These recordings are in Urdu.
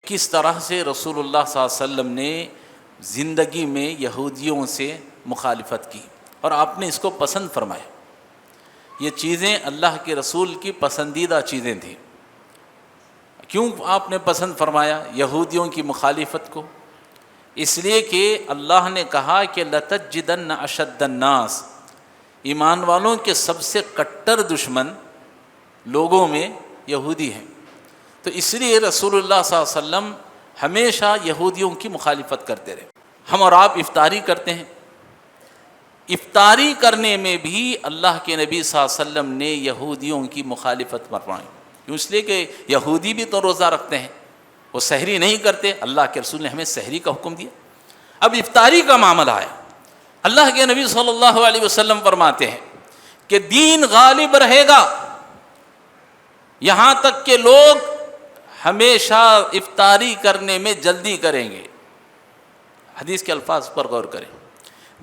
کس طرح سے رسول اللہ صلی اللہ علیہ وسلم نے زندگی میں یہودیوں سے مخالفت کی اور آپ نے اس کو پسند فرمایا۔ یہ چیزیں اللہ کے رسول کی پسندیدہ چیزیں تھیں۔ کیوں آپ نے پسند فرمایا یہودیوں کی مخالفت کو؟ اس لیے کہ اللہ نے کہا کہ لَتَجِدَنَّ أَشَدَّ النَّاسِ، ایمان والوں کے سب سے کٹر دشمن لوگوں میں یہودی ہیں۔ تو اس لیے رسول اللہ صلی اللہ علیہ وسلم ہمیشہ یہودیوں کی مخالفت کرتے رہے۔ ہم اور آپ افطاری کرتے ہیں، افطاری کرنے میں بھی اللہ کے نبی صلی اللہ علیہ وسلم نے یہودیوں کی مخالفت فرمائی۔ کیوں؟ اس لیے کہ یہودی بھی تو روزہ رکھتے ہیں، وہ سحری نہیں کرتے، اللہ کے رسول نے ہمیں سحری کا حکم دیا۔ اب افطاری کا معاملہ ہے، اللہ کے نبی صلی اللہ علیہ وسلم فرماتے ہیں کہ دین غالب رہے گا یہاں تک کہ لوگ ہمیشہ افطاری کرنے میں جلدی کریں گے۔ حدیث کے الفاظ پر غور کریں،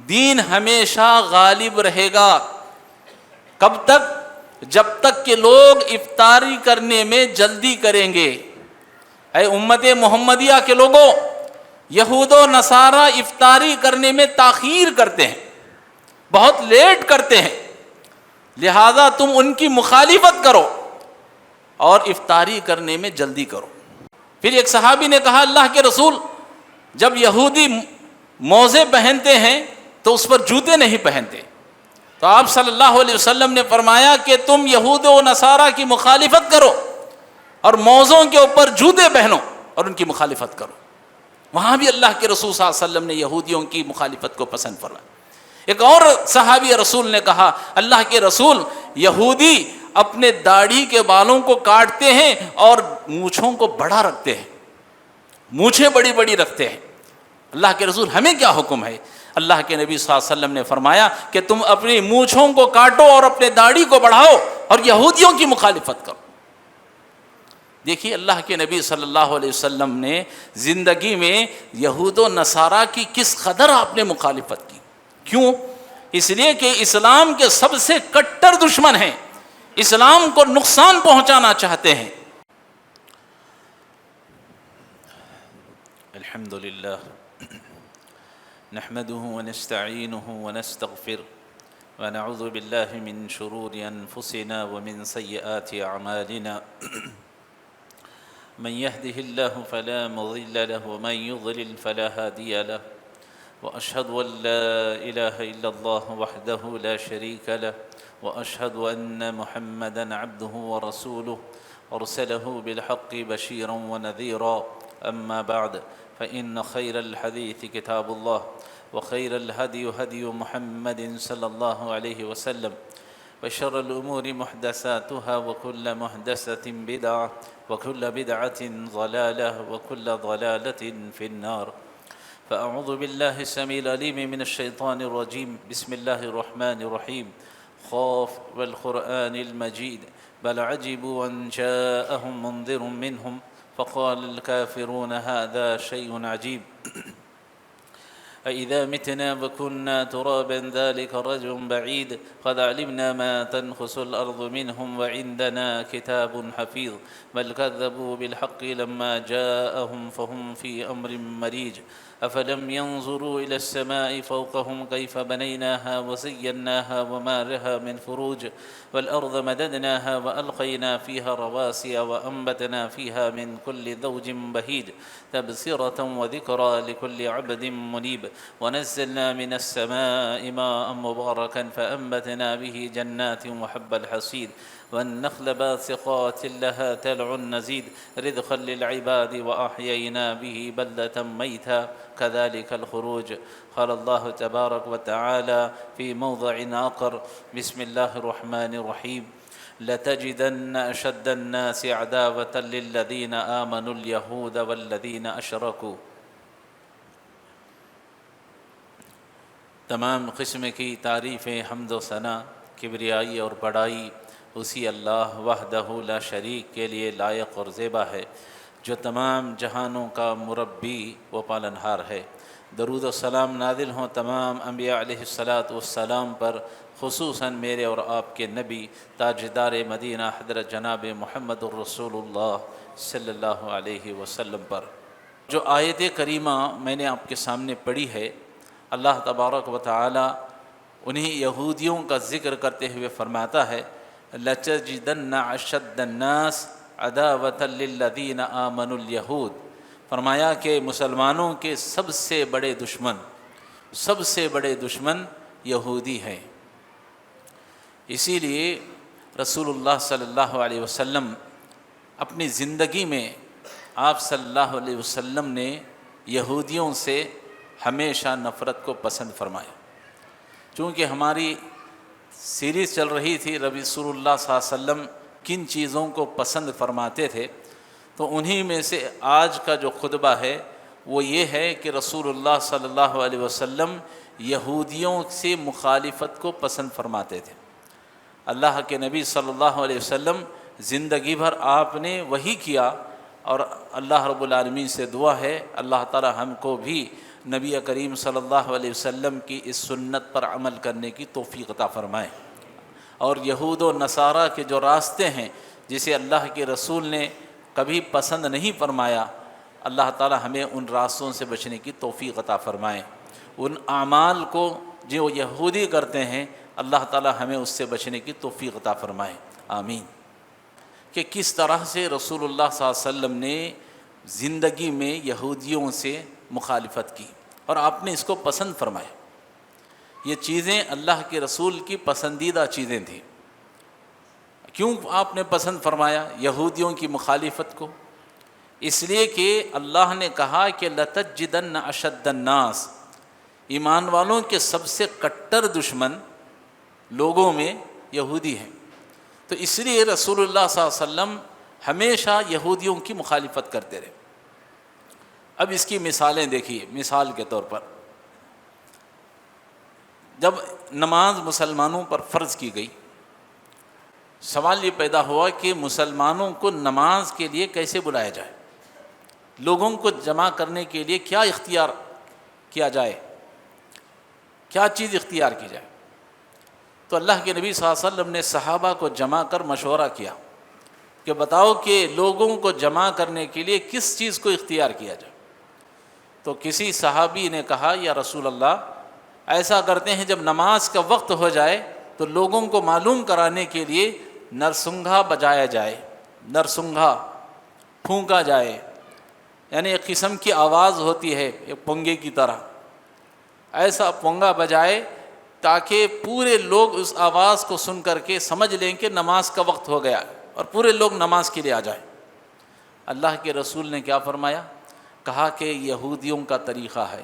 دین ہمیشہ غالب رہے گا کب تک؟ جب تک کہ لوگ افطاری کرنے میں جلدی کریں گے۔ اے امت محمدیہ کے لوگوں، یہود و نصارہ افطاری کرنے میں تاخیر کرتے ہیں، بہت لیٹ کرتے ہیں، لہذا تم ان کی مخالفت کرو اور افطاری کرنے میں جلدی کرو۔ پھر ایک صحابی نے کہا اللہ کے رسول، جب یہودی موزے پہنتے ہیں تو اس پر جوتے نہیں پہنتے، تو آپ صلی اللہ علیہ وسلم نے فرمایا کہ تم یہود و نصارہ کی مخالفت کرو اور موزوں کے اوپر جوتے پہنو اور ان کی مخالفت کرو۔ وہاں بھی اللہ کے رسول صلی اللہ علیہ وسلم نے یہودیوں کی مخالفت کو پسند فرمایا۔ ایک اور صحابی رسول نے کہا اللہ کے رسول، یہودی اپنے داڑھی کے بالوں کو کاٹتے ہیں اور مونچھوں کو بڑا رکھتے ہیں، مونچھیں بڑی بڑی رکھتے ہیں، اللہ کے رسول ہمیں کیا حکم ہے؟ اللہ کے نبی صلی اللہ علیہ وسلم نے فرمایا کہ تم اپنی مونچھوں کو کاٹو اور اپنے داڑھی کو بڑھاؤ اور یہودیوں کی مخالفت کرو۔ دیکھیے اللہ کے نبی صلی اللہ علیہ وسلم نے زندگی میں یہود و نصارہ کی کس قدر آپ نے مخالفت کی۔ کیوں؟ اس لیے کہ اسلام کے سب سے کٹر دشمن ہیں، اسلام کو نقصان پہنچانا چاہتے ہیں۔ الحمدللہ نحمده ونستعینه ونستغفر ونعوذ باللہ من شرور انفسنا ومن سیئات اعمالنا من يهده الله فلا مضل له ومن يضلل فلا هادي له وأشهد أن لا إله إلا الله وحده لا شريك له وأشهد أن محمدًا عبده ورسوله أرسله بالحق بشيرا ونذيرا أما بعد فإن خير الحديث كتاب الله وخير الهدي هدي محمد صلى الله عليه وسلم وشر الأمور محدثاتها وكل محدثة بدعة وكل بدعة ضلالة وكل ضلالة في النار فأعوذ بالله السميع العليم من الشيطان الرجيم بسم الله الرحمن الرحيم خاف والقرآن المجيد بل عجبوا أن جاءهم منذر منهم فقال الكافرون هذا شيء عجيب أإذا متنا وكنا ترابا ذلك رجل بعيد قد علمنا ما تنخس الأرض منهم وعندنا كتاب حفيظ بل كذبوا بالحق لما جاءهم فهم في أمر مريج أفلم ينظروا إلى السماء فوقهم كيف بنيناها وزيناها وما لها من فروج والأرض مددناها وألقينا فيها رواسي وأنبتنا فيها من كل زوج بهيج تبصرة وذكرى لكل عبد منيب ونزلنا من السماء ماء مباركا فأنبتنا به جنات وحب الحصيد والنخل باسقات لها تلع نزيد رزقا للعباد وأحيينا به بلدة ميتا كذلك الخروج قال الله تبارك وتعالى في موضع آخر بسم الله الرحمن الرحيم لتجدن أشد الناس عداوة للذين آمنوا اليهود والذين أشركوا۔ تمام قسم کی تعریفیں، حمد و ثنا، کبریائی اور بڑائی اسی اللہ وحدہ لا شریک کے لیے لائق اور زیبا ہے، جو تمام جہانوں کا مربی و پالنہار ہے۔ درود و سلام نازل ہوں تمام انبیاء علیہ الصلاۃ والسلام پر، خصوصاً میرے اور آپ کے نبی تاجدار مدینہ حضرت جناب محمد الرسول اللہ صلی اللہ علیہ وسلم پر۔ جو آیت کریمہ میں نے آپ کے سامنے پڑھی ہے، اللہ تبارک و تعالی انہیں یہودیوں کا ذکر کرتے ہوئے فرماتا ہے لَتَجِدَنَّ أَشَدَّ النَّاسِ عَدَاوَةً لِلَّذِينَ آمَنُوا الْيَهُودَ، فرمایا کہ مسلمانوں کے سب سے بڑے دشمن یہودی ہیں۔ اسی لیے رسول اللہ صلی اللہ علیہ وسلم اپنی زندگی میں آپ صلی اللہ علیہ وسلم نے یہودیوں سے ہمیشہ نفرت کو پسند فرمایا۔ چونکہ ہماری سیریز چل رہی تھی رسول اللہ صلی اللہ علیہ وسلم کن چیزوں کو پسند فرماتے تھے، تو انہی میں سے آج کا جو خطبہ ہے وہ یہ ہے کہ رسول اللہ صلی اللہ علیہ وسلم یہودیوں سے مخالفت کو پسند فرماتے تھے۔ اللہ کے نبی صلی اللہ علیہ وسلم زندگی بھر آپ نے وہی کیا، اور اللہ رب العالمین سے دعا ہے اللہ تعالی ہم کو بھی نبی کریم صلی اللہ علیہ وسلم کی اس سنت پر عمل کرنے کی توفیق عطا فرمائے، اور یہود و نصارہ کے جو راستے ہیں جسے اللہ کے رسول نے کبھی پسند نہیں فرمایا، اللہ تعالی ہمیں ان راستوں سے بچنے کی توفیق عطا فرمائے۔ ان اعمال کو جو یہودی کرتے ہیں اللہ تعالی ہمیں اس سے بچنے کی توفیق عطا فرمائے، آمین۔ کہ کس طرح سے رسول اللہ صلی اللہ علیہ وسلم نے زندگی میں یہودیوں سے مخالفت کی اور آپ نے اس کو پسند فرمایا۔ یہ چیزیں اللہ کے رسول کی پسندیدہ چیزیں تھیں۔ کیوں آپ نے پسند فرمایا یہودیوں کی مخالفت کو؟ اس لیے کہ اللہ نے کہا کہ لَتَجِدَنَّ أَشَدَّ النَّاسِ، ایمان والوں کے سب سے کٹر دشمن لوگوں میں یہودی ہیں۔ تو اس لیے رسول اللہ صلی اللہ علیہ وسلم ہمیشہ یہودیوں کی مخالفت کرتے رہے۔ اب اس کی مثالیں دیکھیے۔ مثال کے طور پر جب نماز مسلمانوں پر فرض کی گئی، سوال یہ پیدا ہوا کہ مسلمانوں کو نماز کے لیے کیسے بلایا جائے، لوگوں کو جمع کرنے کے لیے کیا اختیار کیا جائے، کیا چیز اختیار کی جائے۔ تو اللہ کے نبی صلی اللہ علیہ وسلم نے صحابہ کو جمع کر مشورہ کیا کہ بتاؤ کہ لوگوں کو جمع کرنے کے لیے کس چیز کو اختیار کیا جائے۔ تو کسی صحابی نے کہا یا رسول اللہ ایسا کرتے ہیں جب نماز کا وقت ہو جائے تو لوگوں کو معلوم کرانے کے لیے نرسنگھا بجایا جائے، نرسنگھا پھونکا جائے، یعنی ایک قسم کی آواز ہوتی ہے ایک پونگے کی طرح، ایسا پونگا بجائے تاکہ پورے لوگ اس آواز کو سن کر کے سمجھ لیں کہ نماز کا وقت ہو گیا اور پورے لوگ نماز کے لیے آ جائیں۔ اللہ کے رسول نے کیا فرمایا؟ کہا کہ یہودیوں کا طریقہ ہے۔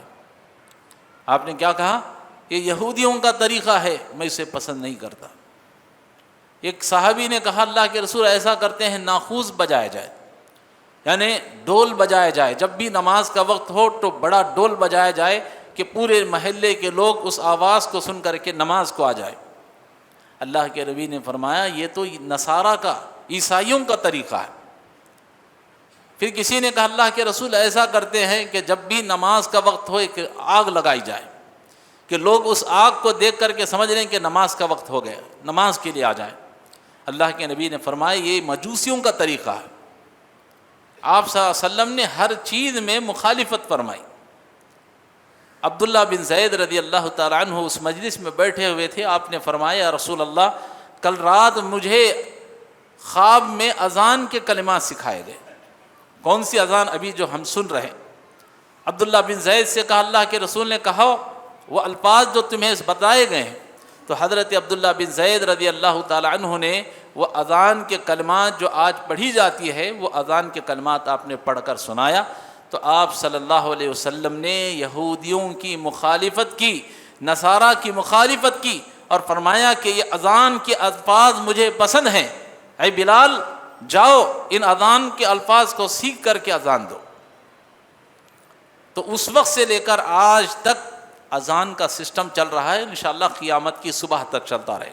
آپ نے کیا کہا؟ یہ یہودیوں کا طریقہ ہے، میں اسے پسند نہیں کرتا۔ ایک صحابی نے کہا اللہ کے رسول ایسا کرتے ہیں ناخوذ بجایا جائے، یعنی ڈول بجایا جائے، جب بھی نماز کا وقت ہو تو بڑا ڈول بجایا جائے کہ پورے محلے کے لوگ اس آواز کو سن کر کے نماز کو آ جائے۔ اللہ کے نبی نے فرمایا یہ تو نصارہ کا، عیسائیوں کا طریقہ ہے۔ پھر کسی نے کہا اللہ کے رسول ایسا کرتے ہیں کہ جب بھی نماز کا وقت ہو ایک آگ لگائی جائے کہ لوگ اس آگ کو دیکھ کر کے سمجھ لیں کہ نماز کا وقت ہو گیا، نماز کے لیے آ جائیں۔ اللہ کے نبی نے فرمایا یہ مجوسیوں کا طریقہ ہے۔ آپ صلی اللہ علیہ وسلم نے ہر چیز میں مخالفت فرمائی۔ عبداللہ بن زید رضی اللہ تعالیٰ عنہ اس مجلس میں بیٹھے ہوئے تھے، آپ نے فرمایا یا رسول اللہ کل رات مجھے خواب میں اذان کے کلمات سکھائے گئے۔ کون سی اذان؟ ابھی جو ہم سن رہے ہیں۔ عبداللہ بن زید سے کہا اللہ کے رسول نے کہا وہ الفاظ جو تمہیں بتائے گئے ہیں، تو حضرت عبداللہ بن زید رضی اللہ تعالیٰ عنہ نے وہ اذان کے کلمات جو آج پڑھی جاتی ہے وہ اذان کے کلمات آپ نے پڑھ کر سنایا۔ تو آپ صلی اللہ علیہ وسلم نے یہودیوں کی مخالفت کی، نصارہ کی مخالفت کی، اور فرمایا کہ یہ اذان کے الفاظ مجھے پسند ہیں، اے بلال جاؤ ان اذان کے الفاظ کو سیکھ کر کے اذان دو۔ تو اس وقت سے لے کر آج تک اذان کا سسٹم چل رہا ہے، انشاءاللہ قیامت کی صبح تک چلتا رہے۔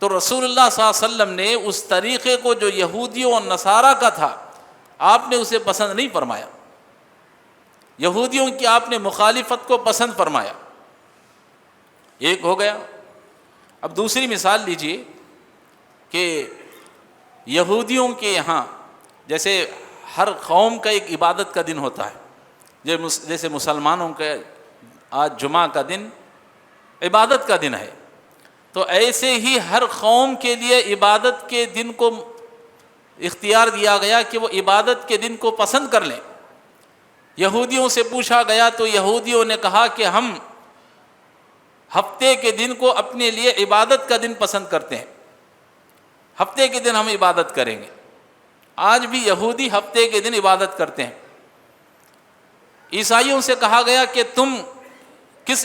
تو رسول اللہ صلی اللہ علیہ وسلم نے اس طریقے کو جو یہودیوں اور نصارہ کا تھا آپ نے اسے پسند نہیں فرمایا، یہودیوں کی آپ نے مخالفت کو پسند فرمایا۔ ایک ہو گیا۔ اب دوسری مثال لیجئے کہ یہودیوں کے یہاں جیسے ہر قوم کا ایک عبادت کا دن ہوتا ہے، جیسے مسلمانوں کا آج جمعہ کا دن عبادت کا دن ہے، تو ایسے ہی ہر قوم کے لیے عبادت کے دن کو اختیار دیا گیا کہ وہ عبادت کے دن کو پسند کر لیں۔ یہودیوں سے پوچھا گیا تو یہودیوں نے کہا کہ ہم ہفتے کے دن کو اپنے لیے عبادت کا دن پسند کرتے ہیں، ہفتے کے دن ہم عبادت کریں گے۔ آج بھی یہودی ہفتے کے دن عبادت کرتے ہیں۔ عیسائیوں سے کہا گیا کہ تم کس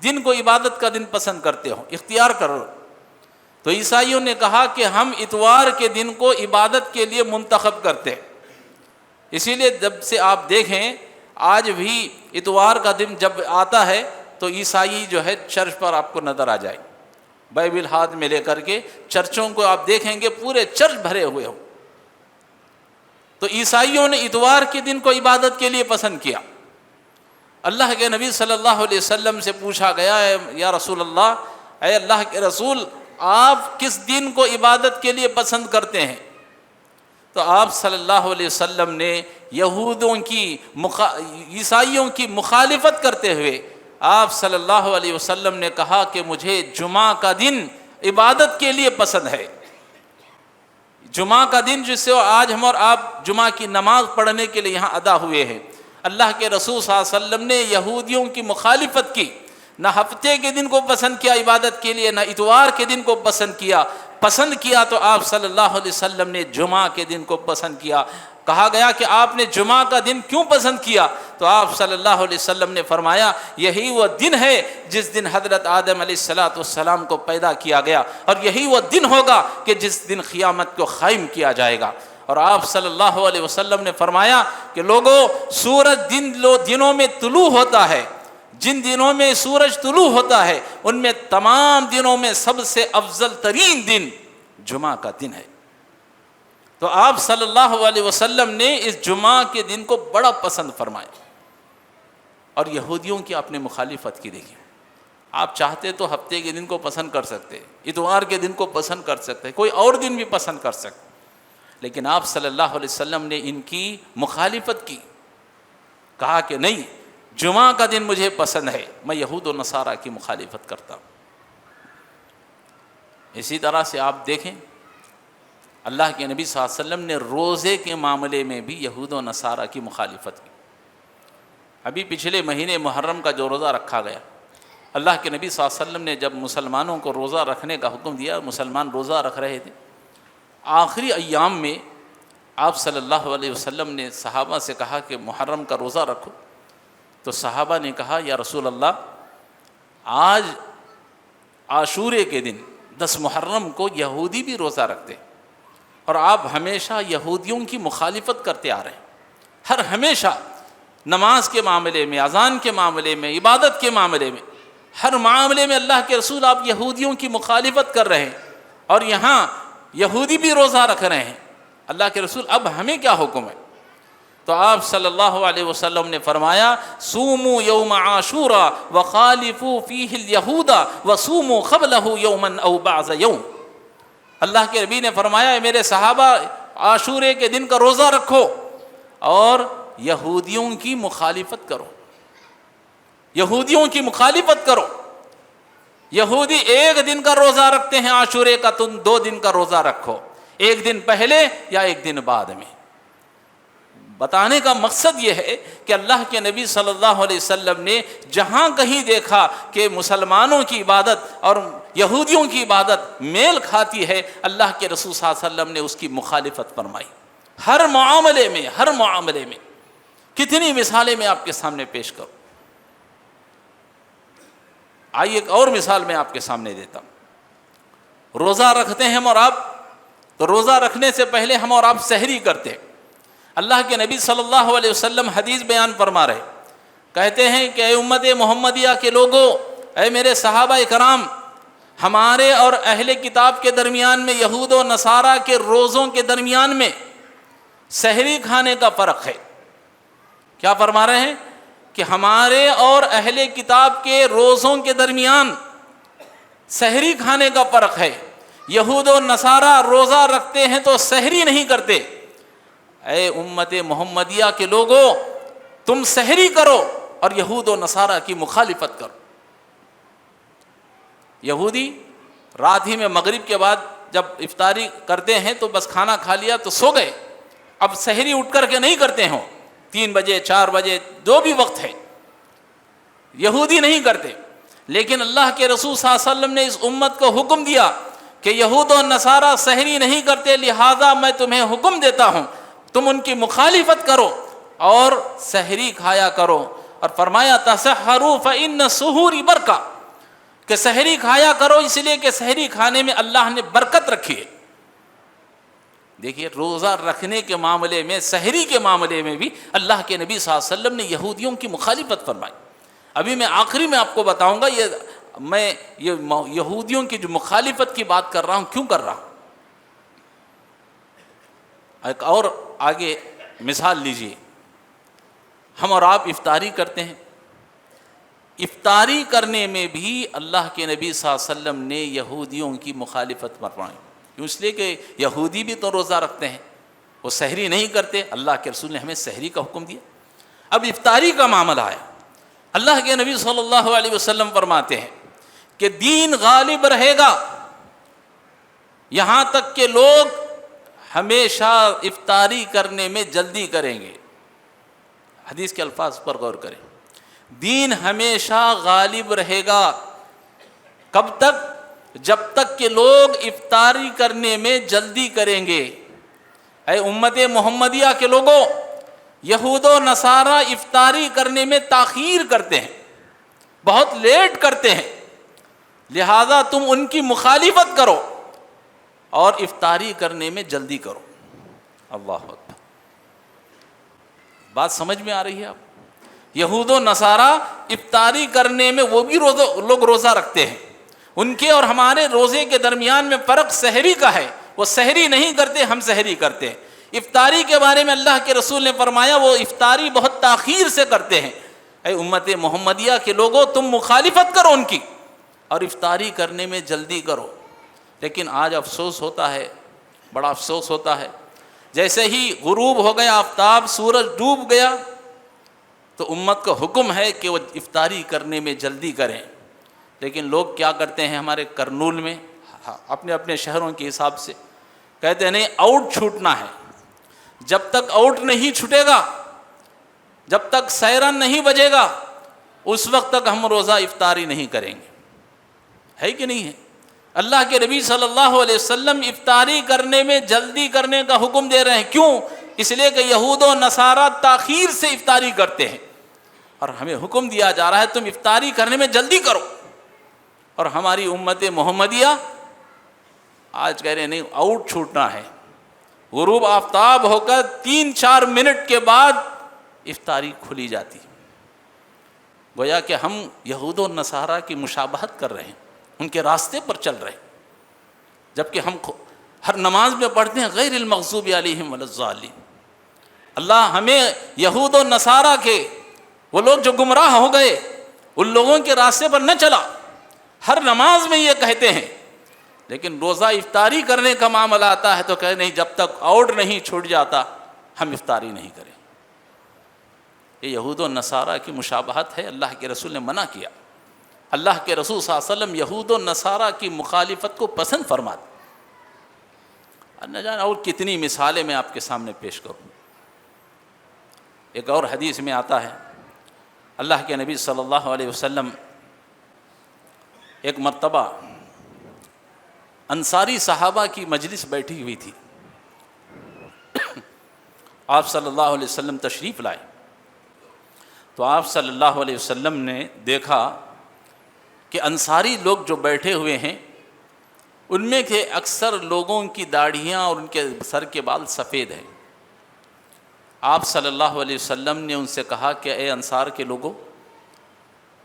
دن کو عبادت کا دن پسند کرتے ہو، اختیار کرو۔ تو عیسائیوں نے کہا کہ ہم اتوار کے دن کو عبادت کے لیے منتخب کرتے ہیں۔ اسی لیے جب سے آپ دیکھیں آج بھی اتوار کا دن جب آتا ہے تو عیسائی جو ہے چرچ پر آپ کو نظر آ جائے، بائبل ہاتھ میں لے کر کے چرچوں کو آپ دیکھیں گے پورے چرچ بھرے ہوئے ہوں۔ تو عیسائیوں نے اتوار کے دن کو عبادت کے لیے پسند کیا۔ اللہ کے نبی صلی اللہ علیہ وسلم سے پوچھا گیا یا رسول اللہ، اے اللہ کے رسول آپ کس دن کو عبادت کے لیے پسند کرتے ہیں؟ تو آپ صلی اللہ علیہ وسلم نے یہودوں کی عیسائیوں کی مخالفت کرتے ہوئے آپ صلی اللہ علیہ وسلم نے کہا کہ مجھے جمعہ کا دن عبادت کے لیے پسند ہے۔ جمعہ کا دن جس سے آج ہم اور آپ جمعہ کی نماز پڑھنے کے لیے یہاں ادا ہوئے ہیں، اللہ کے رسول صلی اللہ علیہ وسلم نے یہودیوں کی مخالفت کی، نہ ہفتے کے دن کو پسند کیا عبادت کے لیے، نہ اتوار کے دن کو پسند کیا تو آپ صلی اللہ علیہ وسلم نے جمعہ کے دن کو پسند کیا۔ کہا گیا کہ آپ نے جمعہ کا دن کیوں پسند کیا؟ تو آپ صلی اللہ علیہ وسلم نے فرمایا یہی وہ دن ہے جس دن حضرت آدم علیہ السلام کو پیدا کیا گیا، اور یہی وہ دن ہوگا کہ جس دن قیامت کو قائم کیا جائے گا۔ اور آپ صلی اللہ علیہ وسلم نے فرمایا کہ لوگوں، سورج دنوں میں طلوع ہوتا ہے، جن دنوں میں سورج طلوع ہوتا ہے ان میں تمام دنوں میں سب سے افضل ترین دن جمعہ کا دن ہے۔ تو آپ صلی اللہ علیہ وسلم نے اس جمعہ کے دن کو بڑا پسند فرمایا، اور یہودیوں کی آپ نے مخالفت کی۔ دیکھیں، آپ چاہتے تو ہفتے کے دن کو پسند کر سکتے، اتوار کے دن کو پسند کر سکتے، کوئی اور دن بھی پسند کر سکتے، لیکن آپ صلی اللہ علیہ وسلم نے ان کی مخالفت کی، کہا کہ نہیں، جمعہ کا دن مجھے پسند ہے، میں یہود و نصارہ کی مخالفت کرتا ہوں۔ اسی طرح سے آپ دیکھیں اللہ کے نبی صلی اللہ علیہ وسلم نے روزے کے معاملے میں بھی یہود و نصارہ کی مخالفت کی۔ ابھی پچھلے مہینے محرم کا جو روزہ رکھا گیا، اللہ کے نبی صلی اللہ علیہ وسلم نے جب مسلمانوں کو روزہ رکھنے کا حکم دیا، مسلمان روزہ رکھ رہے تھے، آخری ایام میں آپ صلی اللہ علیہ وسلم نے صحابہ سے کہا کہ محرم کا روزہ رکھو۔ تو صحابہ نے کہا یا رسول اللہ، آج عاشورے کے دن 10 محرم کو یہودی بھی روزہ رکھتے، اور آپ ہمیشہ یہودیوں کی مخالفت کرتے آ رہے ہیں، ہمیشہ نماز کے معاملے میں، اذان کے معاملے میں، عبادت کے معاملے میں، ہر معاملے میں اللہ کے رسول آپ یہودیوں کی مخالفت کر رہے ہیں، اور یہاں یہودی بھی روزہ رکھ رہے ہیں۔ اللہ کے رسول اب ہمیں کیا حکم ہے؟ تو آپ صلی اللہ علیہ وسلم نے فرمایا صوموا یوم عاشورا وخالفوا فیہ الیہود وصوموا قبلہ یوما او بعض یوم۔ اللہ کے نبی نے فرمایا اے میرے صحابہ، عاشورے کے دن کا روزہ رکھو اور یہودیوں کی مخالفت کرو، یہودیوں کی مخالفت کرو۔ یہودی ایک دن کا روزہ رکھتے ہیں عاشورے کا، تم 2 دن کا روزہ رکھو، ایک دن پہلے یا ایک دن بعد میں۔ بتانے کا مقصد یہ ہے کہ اللہ کے نبی صلی اللہ علیہ وسلم نے جہاں کہیں دیکھا کہ مسلمانوں کی عبادت اور یہودیوں کی عبادت میل کھاتی ہے، اللہ کے رسول صلی اللہ علیہ وسلم نے اس کی مخالفت فرمائی۔ ہر معاملے میں کتنی مثالیں میں آپ کے سامنے پیش کروں۔ آئیے ایک اور مثال میں آپ کے سامنے دیتا ہوں۔ روزہ رکھتے ہیں ہم اور آپ، تو روزہ رکھنے سے پہلے ہم اور آپ سحری کرتے ہیں۔ اللہ کے نبی صلی اللہ علیہ وسلم حدیث بیان فرما رہے، کہتے ہیں کہ اے امت محمدیہ کے لوگوں، اے میرے صحابہ کرام، ہمارے اور اہل کتاب کے درمیان میں، یہود و نصارہ کے روزوں کے درمیان میں سحری کھانے کا فرق ہے۔ کیا فرما رہے ہیں؟ کہ ہمارے اور اہل کتاب کے روزوں کے درمیان سحری کھانے کا فرق ہے. یہود و نصارہ روزہ رکھتے ہیں تو سحری نہیں کرتے. اے امت محمدیہ کے لوگوں، تم سحری کرو اور یہود و نصارہ کی مخالفت کرو. یہودی رات ہی میں مغرب کے بعد جب افطاری کرتے ہیں تو بس کھانا کھا لیا تو سو گئے. اب سحری اٹھ کر کے نہیں کرتے ہوں، 3 بجے 4 بجے جو بھی وقت ہے، یہودی نہیں کرتے. لیکن اللہ کے رسول صلی اللہ علیہ وسلم نے اس امت کو حکم دیا کہ یہود و نصارہ سحری نہیں کرتے، لہذا میں تمہیں حکم دیتا ہوں تم ان کی مخالفت کرو اور سحری کھایا کرو. اور فرمایا تسحروا فإن سحور برکہ، کہ سحری کھایا کرو اس لیے کہ سحری کھانے میں اللہ نے برکت رکھی ہے. دیکھیے روزہ رکھنے کے معاملے میں، سحری کے معاملے میں بھی اللہ کے نبی صلی اللہ علیہ وسلم نے یہودیوں کی مخالفت فرمائی. ابھی میں آخری میں آپ کو بتاؤں گا میں یہودیوں کی جو مخالفت کی بات کر رہا ہوں کیوں کر رہا ہوں. ایک اور آگے مثال لیجیے. ہم اور آپ افطاری کرتے ہیں، افطاری کرنے میں بھی اللہ کے نبی صلی اللہ علیہ وسلم نے یہودیوں کی مخالفت فرمائی. کیوں؟ اس لیے کہ یہودی بھی تو روزہ رکھتے ہیں، وہ سحری نہیں کرتے. اللہ کے رسول نے ہمیں سحری کا حکم دیا. اب افطاری کا معاملہ آیا، اللہ کے نبی صلی اللہ علیہ وسلم فرماتے ہیں کہ دین غالب رہے گا یہاں تک کہ لوگ ہمیشہ افطاری کرنے میں جلدی کریں گے. حدیث کے الفاظ پر غور کریں. دین ہمیشہ غالب رہے گا کب تک؟ جب تک کہ لوگ افطاری کرنے میں جلدی کریں گے. اے امت محمدیہ کے لوگوں، یہود و نصارہ افطاری کرنے میں تاخیر کرتے ہیں، بہت لیٹ کرتے ہیں، لہذا تم ان کی مخالفت کرو اور افطاری کرنے میں جلدی کرو. اللہ اکبر. بات سمجھ میں آ رہی ہے آپ؟ یہود و نصارہ افطاری کرنے میں وہ بھی لوگ روزہ رکھتے ہیں. ان کے اور ہمارے روزے کے درمیان میں فرق سحری کا ہے. وہ سحری نہیں کرتے، ہم سحری کرتے ہیں. افطاری کے بارے میں اللہ کے رسول نے فرمایا وہ افطاری بہت تاخیر سے کرتے ہیں. اے امت محمدیہ کے لوگوں، تم مخالفت کرو ان کی اور افطاری کرنے میں جلدی کرو. لیکن آج افسوس ہوتا ہے، بڑا افسوس ہوتا ہے، جیسے ہی غروب ہو گیا، آفتاب، سورج ڈوب گیا تو امت کا حکم ہے کہ وہ افطاری کرنے میں جلدی کریں. لیکن لوگ کیا کرتے ہیں ہمارے کرنول میں اپنے اپنے شہروں کے حساب سے کہتے ہیں نہیں آؤٹ چھوٹنا ہے. جب تک آؤٹ نہیں چھوٹے گا، جب تک سائرن نہیں بجے گا، اس وقت تک ہم روزہ افطاری نہیں کریں گے. ہے کہ نہیں ہے؟ اللہ کے نبی صلی اللہ علیہ وسلم افطاری کرنے میں جلدی کرنے کا حکم دے رہے ہیں. کیوں؟ اس لیے کہ یہود و نصارہ تاخیر سے افطاری کرتے ہیں اور ہمیں حکم دیا جا رہا ہے تم افطاری کرنے میں جلدی کرو. اور ہماری امت محمدیہ آج کہہ رہے ہیں نہیں آؤٹ چھوٹنا ہے. غروب آفتاب ہو کر 3-4 منٹ کے بعد افطاری کھلی جاتی. گویا کہ ہم یہود و نصارہ کی مشابہت کر رہے ہیں، ان کے راستے پر چل رہے ہیں، جبکہ ہم ہر نماز میں پڑھتے ہیں غیر المغضوب علیہم ولا الضالین. اللہ ہمیں یہود و نصارہ کے وہ لوگ جو گمراہ ہو گئے ان لوگوں کے راستے پر نہ چلا. ہر نماز میں یہ کہتے ہیں، لیکن روزہ افطاری کرنے کا معاملہ آتا ہے تو کہتے نہیں جب تک آؤٹ نہیں چھوٹ جاتا ہم افطاری نہیں کریں. یہ یہود و نصارہ کی مشابہت ہے. اللہ کے رسول نے منع کیا. اللہ کے رسول صلی اللہ علیہ وسلم یہود و نصارہ کی مخالفت کو پسند فرماتے. نہ جانے اور کتنی مثالیں میں آپ کے سامنے پیش کروں. ایک اور حدیث میں آتا ہے اللہ کے نبی صلی اللہ علیہ وسلم ایک مرتبہ انصاری صحابہ کی مجلس بیٹھی ہوئی تھی. آپ صلی اللہ علیہ وسلم تشریف لائے تو آپ صلی اللہ علیہ وسلم نے دیکھا کہ انصاری لوگ جو بیٹھے ہوئے ہیں ان میں کے اکثر لوگوں کی داڑھیاں اور ان کے سر کے بال سفید ہیں. آپ صلی اللہ علیہ وسلم نے ان سے کہا کہ اے انصار کے لوگوں،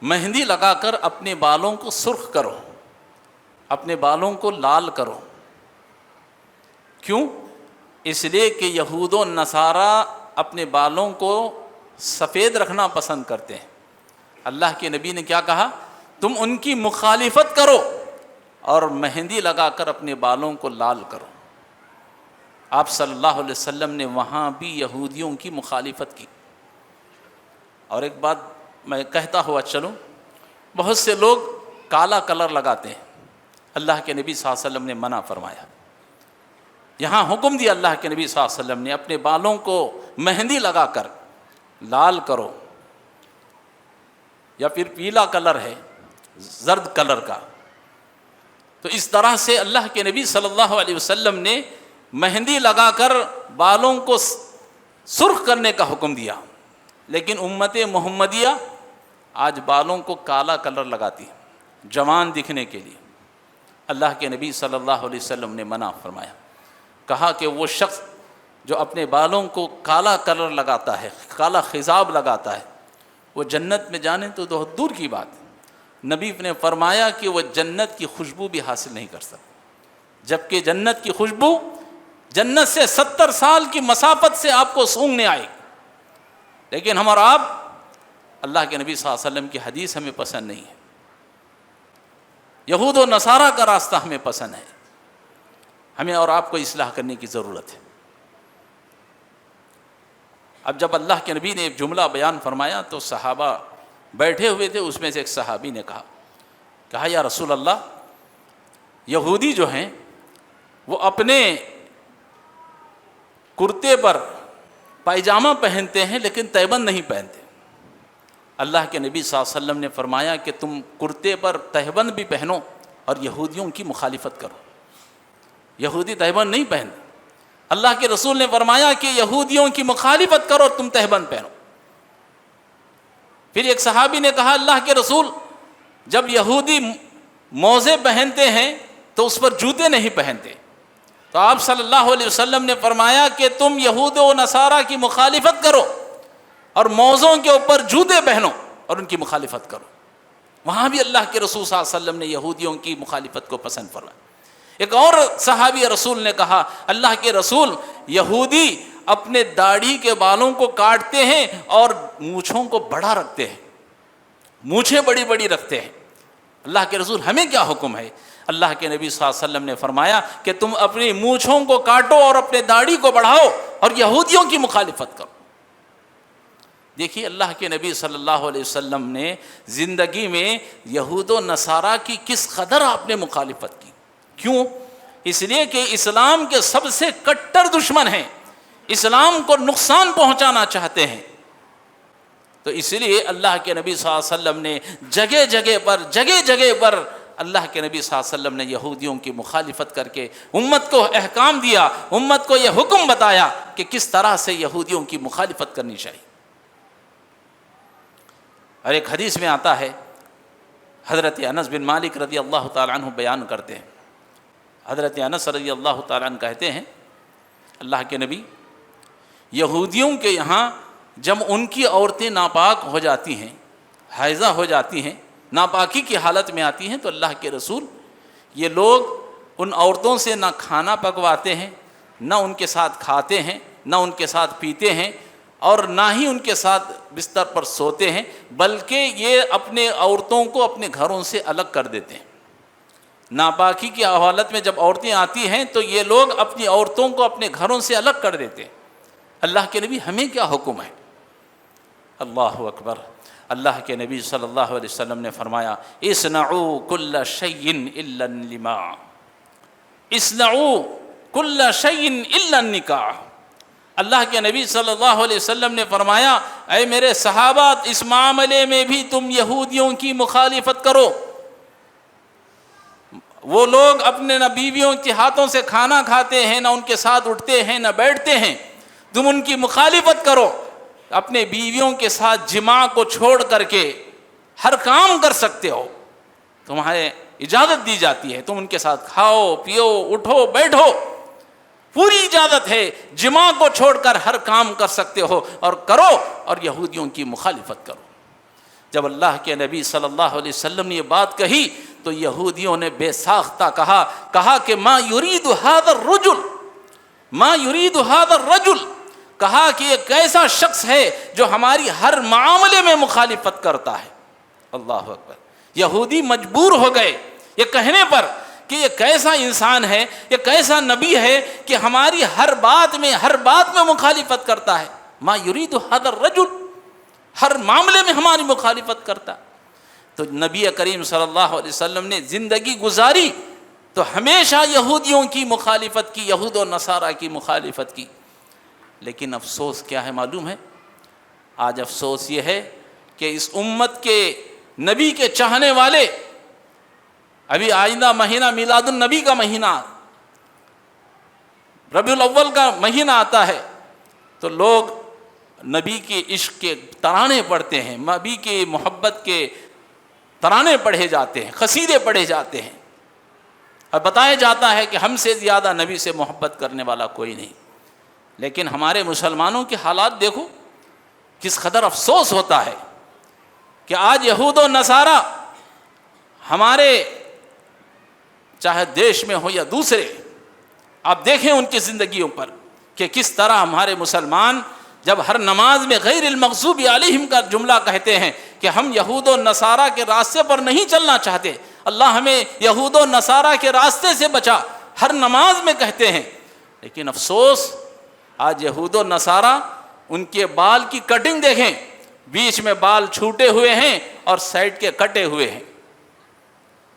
مہندی لگا کر اپنے بالوں کو سرخ کرو، اپنے بالوں کو لال کرو. کیوں؟ اس لیے کہ یہود و نصارہ اپنے بالوں کو سفید رکھنا پسند کرتے ہیں. اللہ کے نبی نے کیا کہا؟ تم ان کی مخالفت کرو اور مہندی لگا کر اپنے بالوں کو لال کرو۔ آپ صلی اللہ علیہ وسلم نے وہاں بھی یہودیوں کی مخالفت کی۔ اور ایک بات میں کہتا ہوا چلوں، بہت سے لوگ کالا کلر لگاتے ہیں، اللہ کے نبی صلی اللہ علیہ وسلم نے منع فرمایا۔ یہاں حکم دیا اللہ کے نبی صلی اللہ علیہ وسلم نے، اپنے بالوں کو مہندی لگا کر لال کرو، یا پھر پیلا کلر ہے زرد کلر کا، تو اس طرح سے اللہ کے نبی صلی اللہ علیہ وسلم نے مہندی لگا کر بالوں کو سرخ کرنے کا حکم دیا۔ لیکن امت محمدیہ آج بالوں کو کالا کلر لگاتی ہے جوان دکھنے کے لیے۔ اللہ کے نبی صلی اللہ علیہ وسلم نے منع فرمایا، کہا کہ وہ شخص جو اپنے بالوں کو کالا کلر لگاتا ہے، کالا خضاب لگاتا ہے، وہ جنت میں جانے تو بہت دور کی بات ہے، نبی نے فرمایا کہ وہ جنت کی خوشبو بھی حاصل نہیں کر سکتا، جبکہ جنت کی خوشبو جنت سے 70 سال کی مسافت سے آپ کو سونگھنے آئے گی۔ لیکن ہم اور آپ، اللہ کے نبی صلی اللہ علیہ وسلم کی حدیث ہمیں پسند نہیں ہے، یہود و نصارہ کا راستہ ہمیں پسند ہے، ہمیں اور آپ کو اصلاح کرنے کی ضرورت ہے۔ اب جب اللہ کے نبی نے ایک جملہ بیان فرمایا تو صحابہ بیٹھے ہوئے تھے، اس میں سے ایک صحابی نے کہا یا رسول اللہ، یہودی جو ہیں وہ اپنے کرتے پر پائجامہ پہنتے ہیں لیکن تہبند نہیں پہنتے۔ اللہ کے نبی صلی اللہ علیہ وسلم نے فرمایا کہ تم کرتے پر تہبند بھی پہنو اور یہودیوں کی مخالفت کرو۔ یہودی تہبند نہیں پہنتے، اللہ کے رسول نے فرمایا کہ یہودیوں کی مخالفت کرو اور تم تہبند پہنو۔ پھر ایک صحابی نے کہا اللہ کے رسول، جب یہودی موزے پہنتے ہیں تو اس پر جوتے نہیں پہنتے، تو آپ صلی اللہ علیہ وسلم نے فرمایا کہ تم یہود و نصارہ کی مخالفت کرو اور موزوں کے اوپر جوتے پہنو اور ان کی مخالفت کرو۔ وہاں بھی اللہ کے رسول صلی اللہ علیہ وسلم نے یہودیوں کی مخالفت کو پسند فرمایا۔ ایک اور صحابی رسول نے کہا اللہ کے رسول، یہودی اپنے داڑھی کے بالوں کو کاٹتے ہیں اور مونچھوں کو بڑا رکھتے ہیں، مونچھیں بڑی بڑی رکھتے ہیں، اللہ کے رسول ہمیں کیا حکم ہے؟ اللہ کے نبی صلی اللہ علیہ وسلم نے فرمایا کہ تم اپنی مونچھوں کو کاٹو اور اپنے داڑھی کو بڑھاؤ اور یہودیوں کی مخالفت کرو۔ دیکھیے اللہ کے نبی صلی اللہ علیہ وسلم نے زندگی میں یہود و نصارہ کی کس قدر آپ نے مخالفت کی۔ کیوں؟ اس لیے کہ اسلام کے سب سے کٹر دشمن ہیں، اسلام کو نقصان پہنچانا چاہتے ہیں، تو اس لیے اللہ کے نبی صلی اللہ علیہ وسلم نے جگہ جگہ پر اللہ کے نبی صلی اللہ علیہ وسلم نے یہودیوں کی مخالفت کر کے امت کو احکام دیا، امت کو یہ حکم بتایا کہ کس طرح سے یہودیوں کی مخالفت کرنی چاہیے۔ اور ایک حدیث میں آتا ہے، حضرت انس بن مالک رضی اللہ تعالیٰ عنہ بیان کرتے ہیں، حضرت انس رضی اللہ تعالیٰ عنہ کہتے ہیں اللہ کے نبی، یہودیوں کے یہاں جب ان کی عورتیں ناپاک ہو جاتی ہیں، حائضہ ہو جاتی ہیں، ناپاکی کی حالت میں آتی ہیں، تو اللہ کے رسول یہ لوگ ان عورتوں سے نہ کھانا پکواتے ہیں، نہ ان کے ساتھ کھاتے ہیں، نہ ان کے ساتھ پیتے ہیں، اور نہ ہی ان کے ساتھ بستر پر سوتے ہیں، بلکہ یہ اپنے عورتوں کو اپنے گھروں سے الگ کر دیتے ہیں۔ ناپاکی کی حالت میں جب عورتیں آتی ہیں تو یہ لوگ اپنی عورتوں کو اپنے گھروں سے الگ کر دیتے ہیں۔ اللہ کے نبی ہمیں کیا حکم ہے؟ اللہ اکبر، اللہ کے نبی صلی اللہ علیہ وسلم نے فرمایا اصنعوا کل شیء الا النماع، اصنعوا کل شیء الا النکاح۔ اللہ کے نبی صلی اللہ علیہ وسلم نے فرمایا اے میرے صحابہ، اس معاملے میں بھی تم یہودیوں کی مخالفت کرو۔ وہ لوگ اپنے نہ بیویوں کے ہاتھوں سے کھانا کھاتے ہیں، نہ ان کے ساتھ اٹھتے ہیں، نہ بیٹھتے ہیں، تم ان کی مخالفت کرو۔ اپنے بیویوں کے ساتھ جماع کو چھوڑ کر کے ہر کام کر سکتے ہو، تمہیں اجازت دی جاتی ہے، تم ان کے ساتھ کھاؤ پیو اٹھو بیٹھو، پوری اجازت ہے، جماع کو چھوڑ کر ہر کام کر سکتے ہو اور کرو، اور یہودیوں کی مخالفت کرو۔ جب اللہ کے نبی صلی اللہ علیہ وسلم نے یہ بات کہی تو یہودیوں نے بے ساختہ کہا کہ ما یرید ھذا الرجل، ما یرید ھذا الرجل، کہا کہ یہ کیسا شخص ہے جو ہماری ہر معاملے میں مخالفت کرتا ہے۔ اللہ اکبر، یہودی مجبور ہو گئے یہ کہنے پر کہ یہ کیسا انسان ہے، یہ کیسا نبی ہے کہ ہماری ہر بات میں مخالفت کرتا ہے. ما یرید ھذا الرجل، ہر معاملے میں ہماری مخالفت کرتا. تو نبی کریم صلی اللہ علیہ وسلم نے زندگی گزاری تو ہمیشہ یہودیوں کی مخالفت کی، یہود و نصارہ کی مخالفت کی. لیکن افسوس کیا ہے معلوم ہے؟ آج افسوس یہ ہے کہ اس امت کے نبی کے چاہنے والے، ابھی آئندہ مہینہ میلاد النبی کا مہینہ، ربیع الاول کا مہینہ آتا ہے، تو لوگ نبی کے عشق کے ترانے پڑھتے ہیں، نبی کے محبت کے ترانے پڑھے جاتے ہیں، قصیدے پڑھے جاتے ہیں، اور بتایا جاتا ہے کہ ہم سے زیادہ نبی سے محبت کرنے والا کوئی نہیں. لیکن ہمارے مسلمانوں کے حالات دیکھو، کس قدر افسوس ہوتا ہے کہ آج یہود و نصارہ ہمارے چاہے دیش میں ہو یا دوسرے، آپ دیکھیں ان کی زندگیوں پر کہ کس طرح ہمارے مسلمان جب ہر نماز میں غیر المغضوب علیہم کا جملہ کہتے ہیں کہ ہم یہود و نصارہ کے راستے پر نہیں چلنا چاہتے، اللہ ہمیں یہود و نصارہ کے راستے سے بچا، ہر نماز میں کہتے ہیں. لیکن افسوس آج یہود و نصارہ، ان کے بال کی کٹنگ دیکھیں، بیچ میں بال چھوٹے ہوئے ہیں اور سائڈ کے کٹے ہوئے ہیں.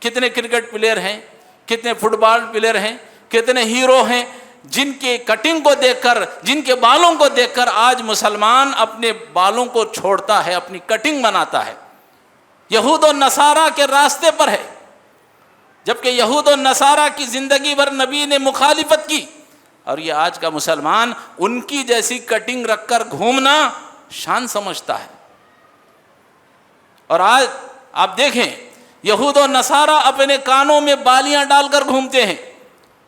کتنے کرکٹ پلیئر ہیں، کتنے فٹ بال پلیئر ہیں، کتنے ہیرو ہیں جن کے کٹنگ کو دیکھ کر، جن کے بالوں کو دیکھ کر آج مسلمان اپنے بالوں کو چھوڑتا ہے، اپنی کٹنگ بناتا ہے، یہود و نصارہ کے راستے پر ہے. جبکہ یہود و نصارہ کی زندگی بھر نبی نے مخالفت کی، اور یہ آج کا مسلمان ان کی جیسی کٹنگ رکھ کر گھومنا شان سمجھتا ہے. اور آج آپ دیکھیں یہود و نصارہ اپنے کانوں میں بالیاں ڈال کر گھومتے ہیں.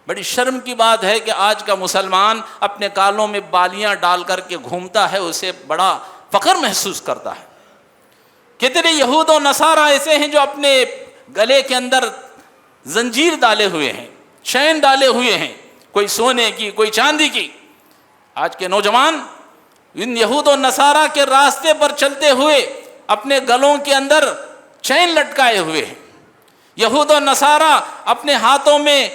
بڑی شرم کی بات ہے کہ آج کا مسلمان اپنے کانوں میں بالیاں ڈال کر کے گھومتا ہے، اسے بڑا فخر محسوس کرتا ہے. کتنے یہود و نصارہ ایسے ہیں جو اپنے گلے کے اندر زنجیر ڈالے ہوئے ہیں، چین ڈالے ہوئے ہیں، کوئی سونے کی، کوئی چاندی کی. آج کے نوجوان ان یہود و نصارہ کے راستے پر چلتے ہوئے اپنے گلوں کے اندر چین لٹکائے ہوئے ہیں. یہود و نصارہ اپنے ہاتھوں میں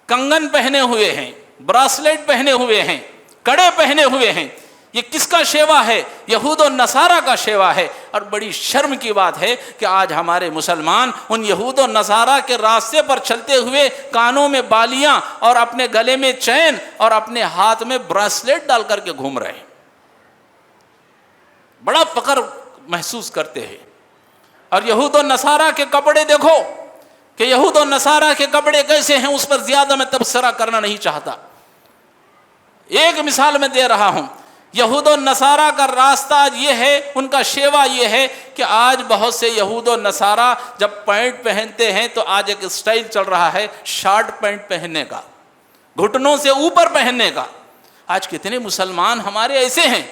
کنگن پہنے ہوئے ہیں، براسلیٹ پہنے ہوئے ہیں، کڑے پہنے ہوئے ہیں. یہ کس کا شیوا ہے؟ یہود و نصارہ کا شیوا ہے. اور بڑی شرم کی بات ہے کہ آج ہمارے مسلمان ان یہود و نصارہ کے راستے پر چلتے ہوئے کانوں میں بالیاں اور اپنے گلے میں چین اور اپنے ہاتھ میں براسلیٹ ڈال کر کے گھوم رہے ہیں. بڑا فخر محسوس کرتے ہیں. اور یہود و نصارہ کے کپڑے دیکھو کہ یہود و نصارہ کے کپڑے کیسے ہیں، اس پر زیادہ میں تبصرہ کرنا نہیں چاہتا. ایک مثال میں دے رہا ہوں. یہود و نصارہ کا راستہ آج یہ ہے، ان کا شیوا یہ ہے کہ آج بہت سے یہود و نصارہ جب پینٹ پہنتے ہیں تو آج ایک اسٹائل چل رہا ہے شارٹ پینٹ پہننے کا، گھٹنوں سے اوپر پہننے کا. آج کتنے مسلمان ہمارے ایسے ہیں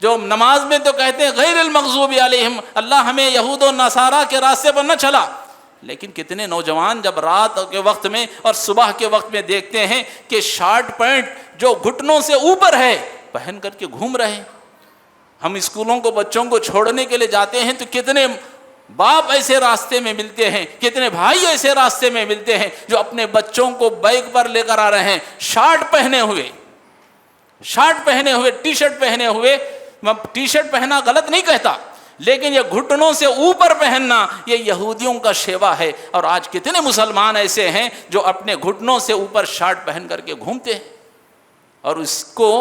جو نماز میں تو کہتے ہیں غیر المغضوب علیہم، اللہ ہمیں یہود و نصارہ کے راستے پر نہ چلا. لیکن کتنے نوجوان جب رات کے وقت میں اور صبح کے وقت میں دیکھتے ہیں کہ شارٹ پینٹ جو گھٹنوں سے اوپر ہے پہن کر کے گھوم رہے ہیں. ہم اسکولوں کو بچوں کو چھوڑنے کے لیے جاتے ہیں تو کتنے باپ ایسے راستے میں ملتے ہیں، کتنے بھائی ایسے راستے میں ملتے ہیں جو اپنے بچوں کو بیگ پر لے کر آ رہے ہیں شارٹ پہنے ہوئے، ٹی شرٹ پہنے ہوئے. میں ٹی شرٹ پہنا غلط نہیں کہتا، لیکن یہ گھٹنوں سے اوپر پہننا یہ یہودیوں کا شیوا ہے. اور آج کتنے مسلمان ایسے ہیں جو اپنے گھٹنوں سے اوپر شارٹ پہن کر کے گھومتے ہیں اور اس کو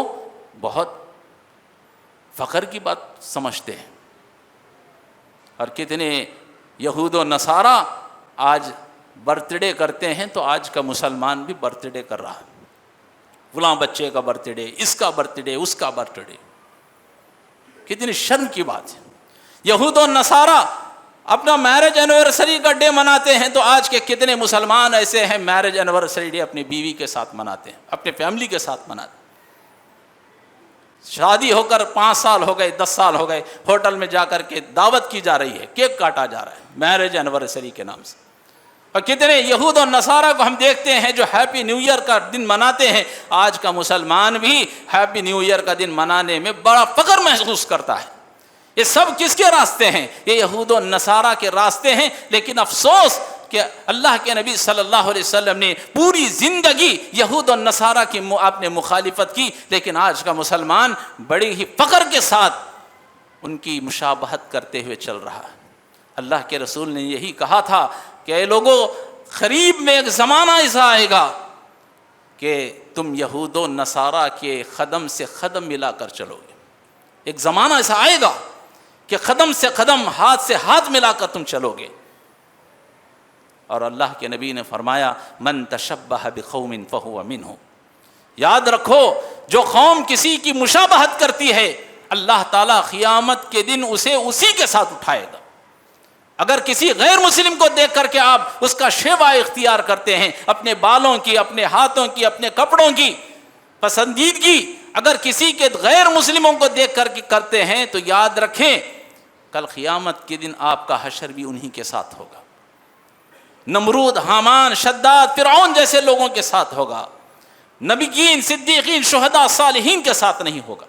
بہت فخر کی بات سمجھتے ہیں. اور کتنے یہود و نصارہ آج برتھ ڈے کرتے ہیں تو آج کا مسلمان بھی برتھ ڈے کر رہا ہے. فلاں بچے کا برتھ ڈے، اس کا برتھ ڈے، اس کا برتھ ڈے. کتنی شرم کی بات ہے. یہود و نصارہ اپنا میرج اینیورسری کا ڈے مناتے ہیں تو آج کے کتنے مسلمان ایسے ہیں میرج اینیورسری ڈے اپنی بیوی کے ساتھ مناتے ہیں، اپنے فیملی کے ساتھ مناتے ہیں. شادی ہو کر 5 سال ہو گئے، 10 سال ہو گئے، ہوٹل میں جا کر کے دعوت کی جا رہی ہے، کیک کاٹا جا رہا ہے میرج اینیورسری کے نام سے. اور کتنے یہود و نصارہ کو ہم دیکھتے ہیں جو ہیپی نیو ایئر کا دن مناتے ہیں. آج کا مسلمان بھی ہیپی نیو ایئر کا دن منانے میں بڑا فخر محسوس کرتا ہے. یہ سب کس کے راستے ہیں؟ یہ یہود و نصارہ کے راستے ہیں. لیکن افسوس کہ اللہ کے نبی صلی اللہ علیہ وسلم نے پوری زندگی یہود اور نصارہ کی آپ نے مخالفت کی، لیکن آج کا مسلمان بڑی ہی فخر کے ساتھ ان کی مشابہت کرتے ہوئے چل رہا ہے۔ اللہ کے رسول نے یہی کہا تھا کہ اے لوگوں، قریب میں ایک زمانہ ایسا آئے گا کہ تم یہود و نصارہ کے قدم سے قدم ملا کر چلو گے۔ ایک زمانہ ایسا آئے گا کہ قدم سے قدم، ہاتھ سے ہاتھ ملا کر تم چلو گے۔ اور اللہ کے نبی نے فرمایا من تشبہ بقوم فہو منہ، یاد رکھو جو قوم کسی کی مشابہت کرتی ہے اللہ تعالیٰ قیامت کے دن اسے اسی کے ساتھ اٹھائے گا۔ اگر کسی غیر مسلم کو دیکھ کر کے آپ اس کا شیوا اختیار کرتے ہیں، اپنے بالوں کی، اپنے ہاتھوں کی، اپنے کپڑوں کی پسندیدگی اگر کسی کے غیر مسلموں کو دیکھ کر کے کرتے ہیں تو یاد رکھیں کل قیامت کے دن آپ کا حشر بھی انہی کے ساتھ ہوگا۔ نمرود، حامان، شداد، فرعون جیسے لوگوں کے ساتھ ہوگا، نبیین، صدیقین، شہداء، صالحین کے ساتھ نہیں ہوگا۔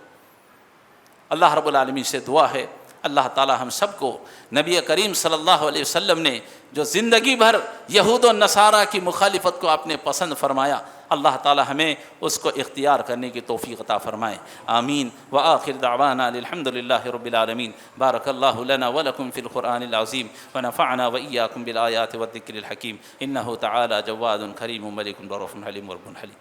اللہ رب العالمین سے دعا ہے اللہ تعالی ہم سب کو نبی کریم صلی اللہ علیہ وسلم نے جو زندگی بھر یہود و نصارہ کی مخالفت کو آپ نے پسند فرمایا، اللہ تعالی ہمیں اس کو اختیار کرنے کی توفیق عطا فرمائے، آمین۔ وآخر دعوانا الحمد للہ رب العالمین۔ بارک اللہ لنا ولکم فی القرآن العظیم ونفعنا وإیاکم بالآیات والذکر الحکیم، انہ تعالی جواد کریم ملک رؤوف حلیم رب حلیم۔